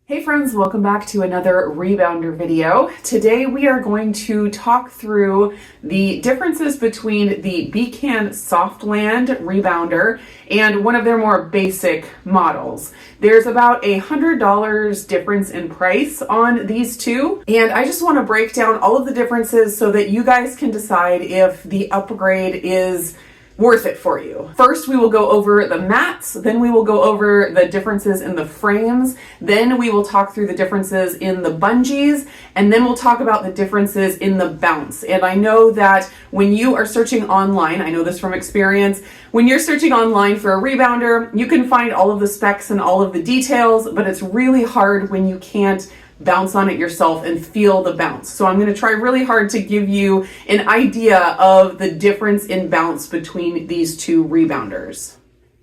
Hey friends, welcome back to another rebounder video. Today we are going to talk through the differences between the BCAN Softland rebounder and one of their more basic models. There's about $100 difference in price on these two, and I just want to break down all of the differences so that you guys can decide if the upgrade is worth it for you. First, we will go over the mats, then we will go over the differences in the frames, then we will talk through the differences in the bungees, and then we'll talk about the differences in the bounce. And I know that when you are searching online, I know this from experience, when you're searching online for a rebounder, you can find all of the specs and all of the details, but it's really hard when you can't bounce on it yourself and feel the bounce. So I'm going to try really hard to give you an idea of the difference in bounce between these two rebounders.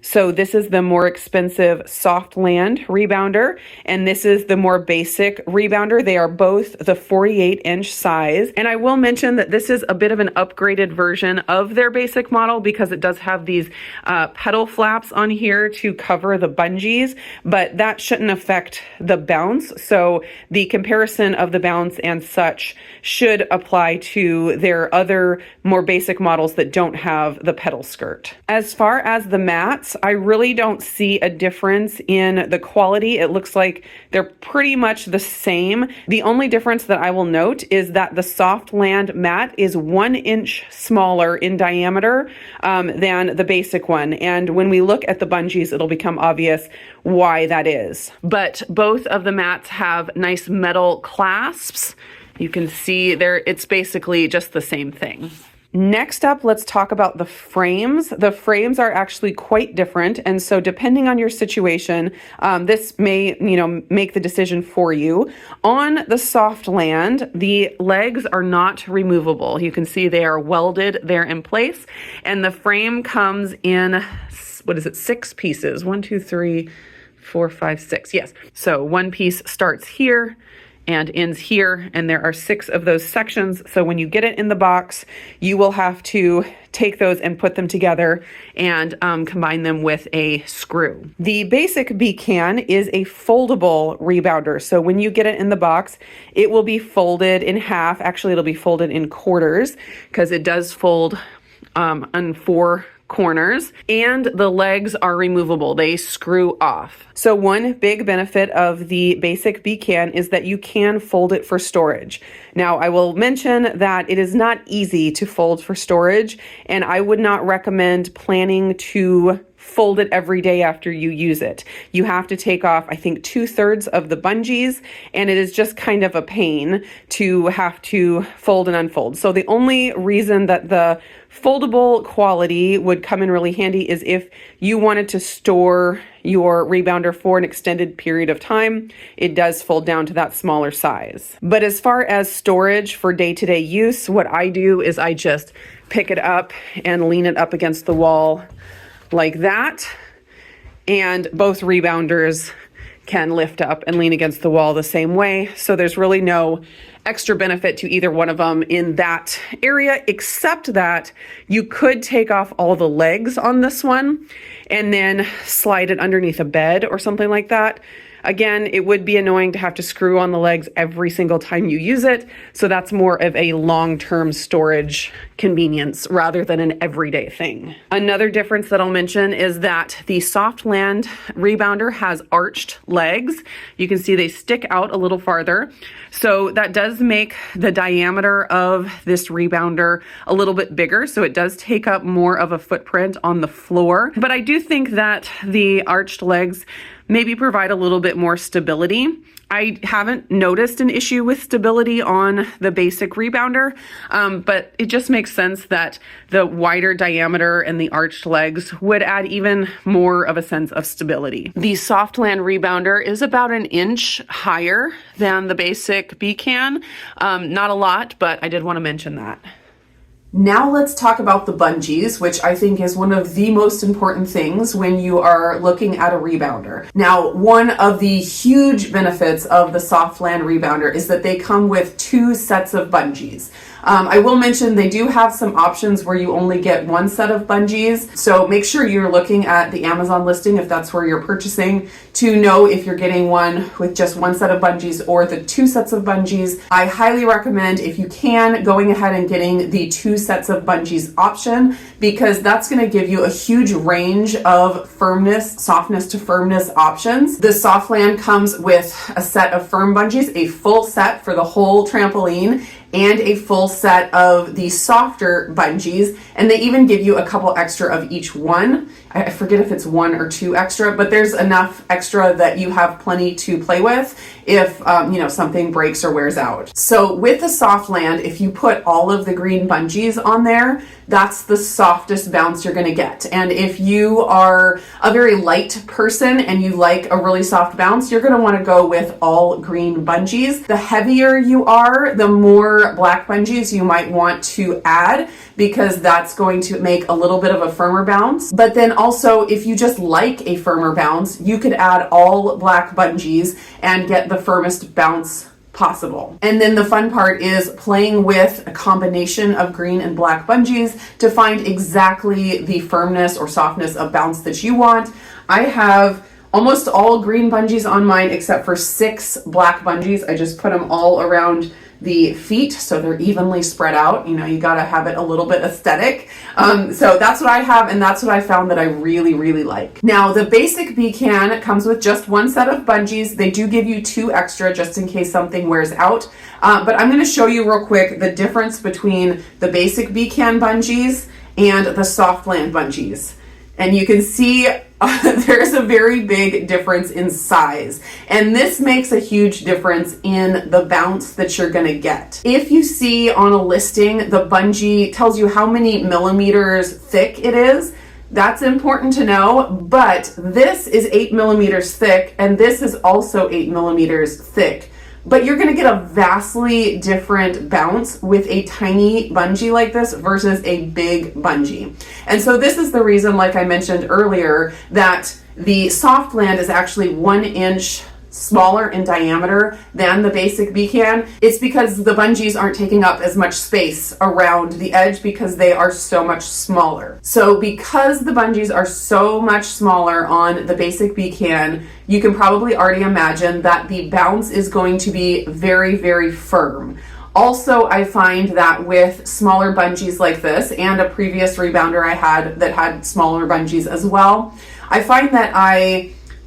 So this is the more expensive Softland rebounder, and this is the more basic rebounder. They are both the 48-inch size. And I will mention that this is a bit of an upgraded version of their basic model because it does have these pedal flaps on here to cover the bungees, but that shouldn't affect the bounce. So the comparison of the bounce and such should apply to their other more basic models that don't have the pedal skirt. As far as the mats, I really don't see a difference in the quality. It looks like they're pretty much the same. The only difference that I will note is that the Softland mat is 1 inch smaller in diameter than the basic one. And when we look at the bungees, it'll become obvious why that is. But both of the mats have nice metal clasps. You can see there, it's basically just the same thing. Next up, let's talk about the frames. The frames are actually quite different, and so depending on your situation, this may, make the decision for you. On the Softland, the legs are not removable. You can see they are welded there in place, and the frame comes in, 6 pieces? 1, 2, 3, 4, 5, 6. Yes. So one piece starts here and ends here, and there are 6 of those sections. So when you get it in the box, you will have to take those and put them together and combine them with a screw. The basic BCAN is a foldable rebounder. So when you get it in the box, it will be folded in half. Actually, it'll be folded in quarters because it does fold on 4 corners, and the legs are removable. They screw off. So one big benefit of the basic BCAN is that you can fold it for storage. Now, I will mention that it is not easy to fold for storage, and I would not recommend planning to fold it every day after you use it. You have to take off, I think, 2/3 of the bungees, and it is just kind of a pain to have to fold and unfold. So the only reason that the foldable quality would come in really handy is if you wanted to store your rebounder for an extended period of time. It does fold down to that smaller size. But as far as storage for day-to-day use, what I do is I just pick it up and lean it up against the wall like that, and both rebounders can lift up and lean against the wall the same way. So there's really no extra benefit to either one of them in that area, except that you could take off all the legs on this one and then slide it underneath a bed or something like that. Again, it would be annoying to have to screw on the legs every single time you use it, so that's more of a long-term storage convenience rather than an everyday thing. Another difference that I'll mention is that the Softland rebounder has arched legs. You can see they stick out a little farther, so that does make the diameter of this rebounder a little bit bigger, so it does take up more of a footprint on the floor. But I do think that the arched legs maybe provide a little bit more stability. I haven't noticed an issue with stability on the basic rebounder, but it just makes sense that the wider diameter and the arched legs would add even more of a sense of stability. The Softland rebounder is about 1 inch higher than the basic BCAN. Not a lot, but I did want to mention that. Now let's talk about the bungees, which I think is one of the most important things when you are looking at a rebounder. Now, one of the huge benefits of the Softland rebounder is that they come with 2 sets of bungees. I will mention they do have some options where you only get one set of bungees. So make sure you're looking at the Amazon listing if that's where you're purchasing to know if you're getting one with just one set of bungees or the 2 sets of bungees. I highly recommend, if you can, going ahead and getting the 2 sets of bungees option, because that's going to give you a huge range of firmness, softness to firmness options. The Softland comes with a set of firm bungees, a full set for the whole trampoline, and a full set of the softer bungees, and they even give you a couple extra of each one. I forget if it's 1 or 2 extra, but there's enough extra that you have plenty to play with if something breaks or wears out. So with the Softland, if you put all of the green bungees on there, that's the softest bounce you're going to get. And if you are a very light person and you like a really soft bounce, you're going to want to go with all green bungees. The heavier you are, the more black bungees you might want to add, because that's going to make a little bit of a firmer bounce. But then also, if you just like a firmer bounce, you could add all black bungees and get the firmest bounce possible. And then the fun part is playing with a combination of green and black bungees to find exactly the firmness or softness of bounce that you want. I have almost all green bungees on mine except for 6 black bungees. I just put them all around the feet so they're evenly spread out. You got to have it a little bit aesthetic. So that's what I have, and that's what I found that I really, really like. Now, the basic BCAN comes with just 1 set of bungees. They do give you 2 extra just in case something wears out. But I'm going to show you real quick the difference between the basic BCAN bungees and the Softland bungees. And you can see there's a very big difference in size. And this makes a huge difference in the bounce that you're going to get. If you see on a listing, the bungee tells you how many millimeters thick it is. That's important to know, but this is 8 millimeters thick, and this is also 8 millimeters thick. But you're going to get a vastly different bounce with a tiny bungee like this versus a big bungee. And so this is the reason, like I mentioned earlier, that the Softland is actually 1 inch smaller in diameter than the basic BCAN. It's because the bungees aren't taking up as much space around the edge because they are so much smaller. So because the bungees are so much smaller on the basic BCAN, you can probably already imagine that the bounce is going to be very, very firm. Also, I find that with smaller bungees like this, and a previous rebounder I had that had smaller bungees as well, I find that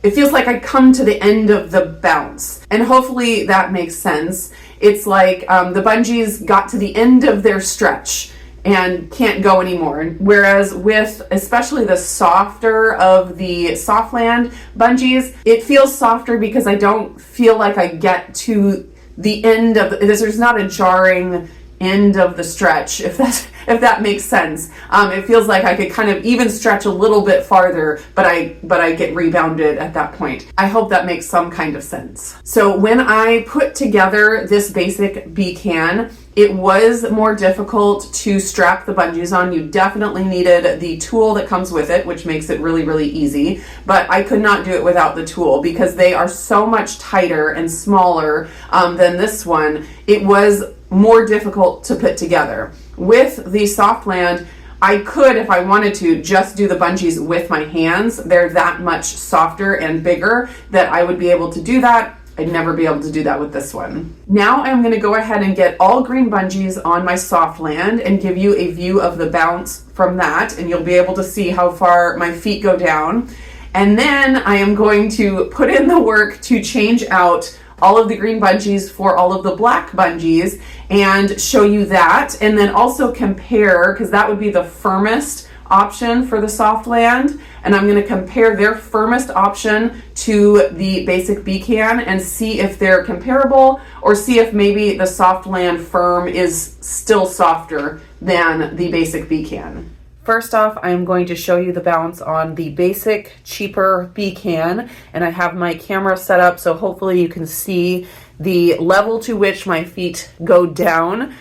it feels like I come to the end of the bounce. And hopefully that makes sense. It's like the bungees got to the end of their stretch and can't go anymore. Whereas with especially the softer of the Softland bungees, it feels softer because I don't feel like I get to the end of there's not a jarring end of the stretch, if that makes sense. It feels like I could kind of even stretch a little bit farther, but I get rebounded at that point. I hope that makes some kind of sense. So when I put together this basic BCAN, it was more difficult to strap the bungees on. You definitely needed the tool that comes with it, which makes it really, really easy. But I could not do it without the tool because they are so much tighter and smaller than this one. It was more difficult to put together. With the Softland, I could, if I wanted to, just do the bungees with my hands. They're that much softer and bigger that I would be able to do that. I'd never be able to do that with this one. Now I'm going to go ahead and get all green bungees on my Softland and give you a view of the bounce from that, and you'll be able to see how far my feet go down. And then I am going to put in the work to change out all of the green bungees for all of the black bungees and show you that, and then also compare, because that would be the firmest option for the Softland, and I'm going to compare their firmest option to the basic BCAN and see if they're comparable, or see if maybe the Softland firm is still softer than the basic BCAN. First off, I'm going to show you the bounce on the basic, cheaper BCAN, and I have my camera set up so hopefully you can see the level to which my feet go down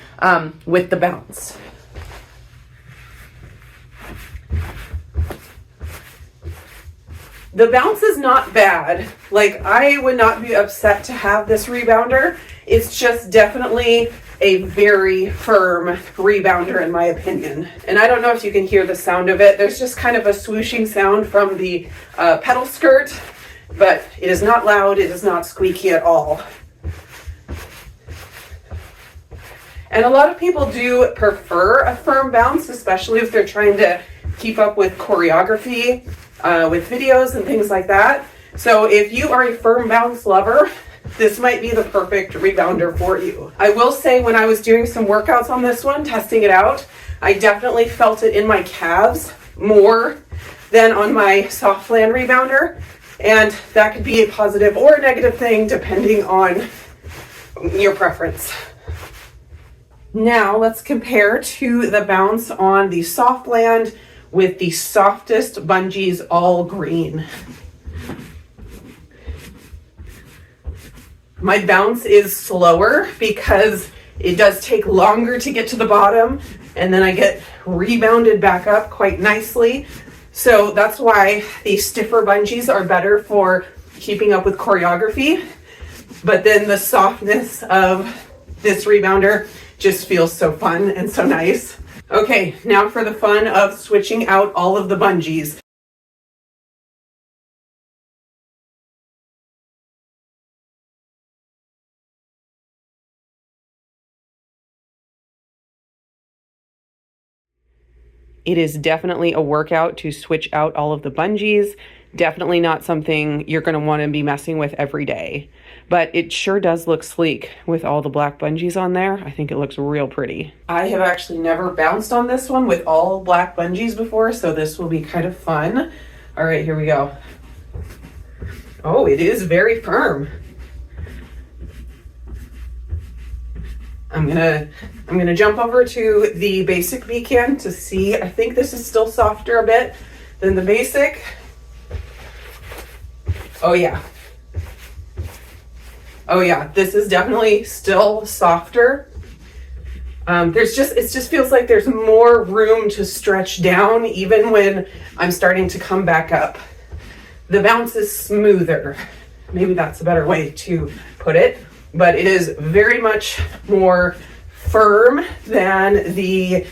with the bounce. The bounce is not bad. Like, I would not be upset to have this rebounder. It's just definitely a very firm rebounder in my opinion. And I don't know if you can hear the sound of it. There's just kind of a swooshing sound from the pedal skirt, but it is not loud, it is not squeaky at all. And a lot of people do prefer a firm bounce, especially if they're trying to keep up with choreography, with videos and things like that. So if you are a firm bounce lover, this might be the perfect rebounder for you. I will say when I was doing some workouts on this one, testing it out, I definitely felt it in my calves more than on my Softland rebounder. And that could be a positive or a negative thing depending on your preference. Now let's compare to the bounce on the Softland with the softest Bungees all green. My bounce is slower because it does take longer to get to the bottom, and then I get rebounded back up quite nicely. So that's why the stiffer Bungees are better for keeping up with choreography. But then the softness of this rebounder just feels so fun and so nice. Okay, now for the fun of switching out all of the Bungees. It is definitely a workout to switch out all of the Bungees. Definitely not something you're going to want to be messing with every day. But it sure does look sleek with all the black Bungees on there. I think it looks real pretty. I have actually never bounced on this one with all black Bungees before, so this will be kind of fun. All right, here we go. Oh, it is very firm. I'm gonna jump over to the basic BCAN to see. I think this is still softer a bit than the basic. Oh yeah. Oh yeah, this is definitely still softer. It just feels like there's more room to stretch down even when I'm starting to come back up. The bounce is smoother. Maybe that's a better way to put it. But it is very much more firm than the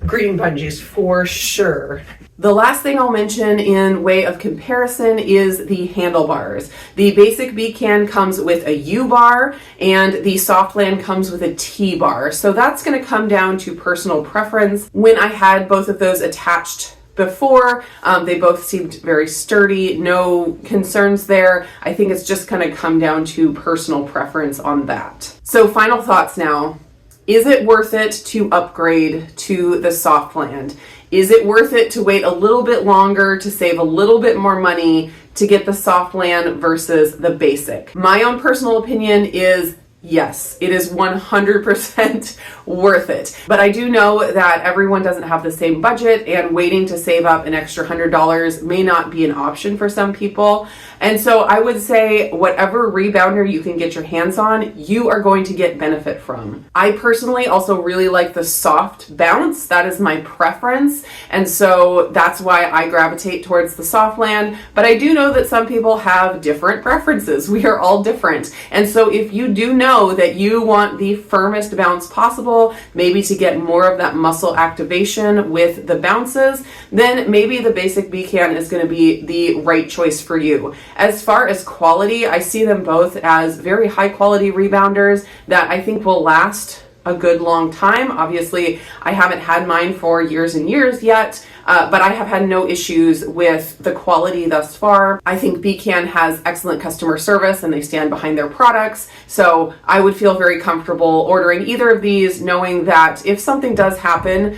green Bungees for sure. The last thing I'll mention in way of comparison is the handlebars. The basic BCAN comes with a U-bar and the Softland comes with a T-bar. So that's going to come down to personal preference. When I had both of those attached before, they both seemed very sturdy, no concerns there. I think it's just going to come down to personal preference on that. So final thoughts now. Is it worth it to upgrade to the Softland? Is it worth it to wait a little bit longer to save a little bit more money to get the Softland versus the basic? My own personal opinion is yes, it is 100% worth it. But I do know that everyone doesn't have the same budget, and waiting to save up an extra $100 may not be an option for some people. And so I would say whatever rebounder you can get your hands on, you are going to get benefit from. I personally also really like the soft bounce. That is my preference. And so that's why I gravitate towards the Softland. But I do know that some people have different preferences. We are all different. And so if you do know that you want the firmest bounce possible, maybe to get more of that muscle activation with the bounces, then maybe the basic BCAN is going to be the right choice for you. As far as quality, I see them both as very high quality rebounders that I think will last a good long time. Obviously, I haven't had mine for years and years yet, but I have had no issues with the quality thus far. I think BCAN has excellent customer service and they stand behind their products. So I would feel very comfortable ordering either of these, knowing that if something does happen,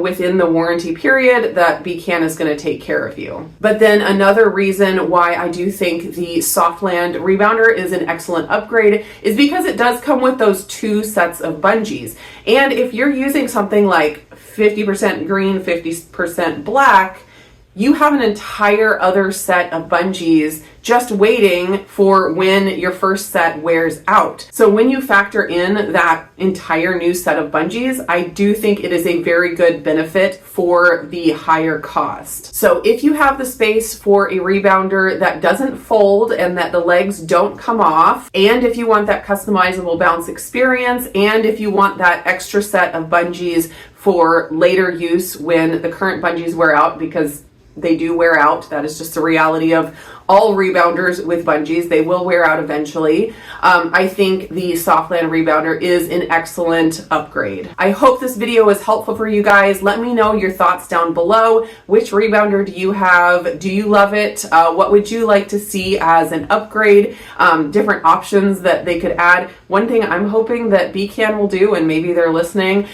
within the warranty period, that BCAN is going to take care of you. But then another reason why I do think the Softland rebounder is an excellent upgrade is because it does come with those two sets of Bungees. And if you're using something like 50% green, 50% black, you have an entire other set of Bungees just waiting for when your first set wears out. So when you factor in that entire new set of bungees, I do think it is a very good benefit for the higher cost. So if you have the space for a rebounder that doesn't fold and that the legs don't come off, and if you want that customizable bounce experience, and if you want that extra set of bungees for later use when the current bungees wear out, because they do wear out. That is just the reality of all rebounders with bungees. They will wear out eventually. I think the Softland rebounder is an excellent upgrade. I hope this video was helpful for you guys. Let me know your thoughts down below. Which rebounder do you have? Do you love it? What would you like to see as an upgrade? Different options that they could add. One thing I'm hoping that BCAN will do, and maybe they're listening,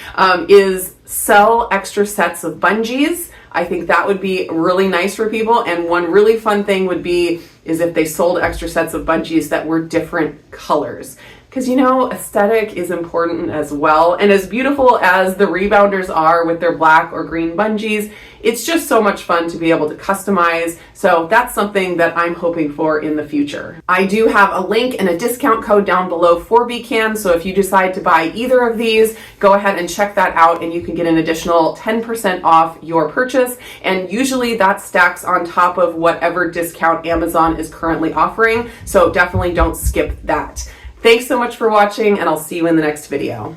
is sell extra sets of bungees. I think that would be really nice for people. And one really fun thing would be is if they sold extra sets of bungees that were different colors. Because, you know, aesthetic is important as well. And as beautiful as the rebounders are with their black or green bungees, it's just so much fun to be able to customize. So that's something that I'm hoping for in the future. I do have a link and a discount code down below for BCAN. So if you decide to buy either of these, go ahead and check that out and you can get an additional 10% off your purchase. And usually that stacks on top of whatever discount Amazon is currently offering. So definitely don't skip that. Thanks so much for watching, and I'll see you in the next video.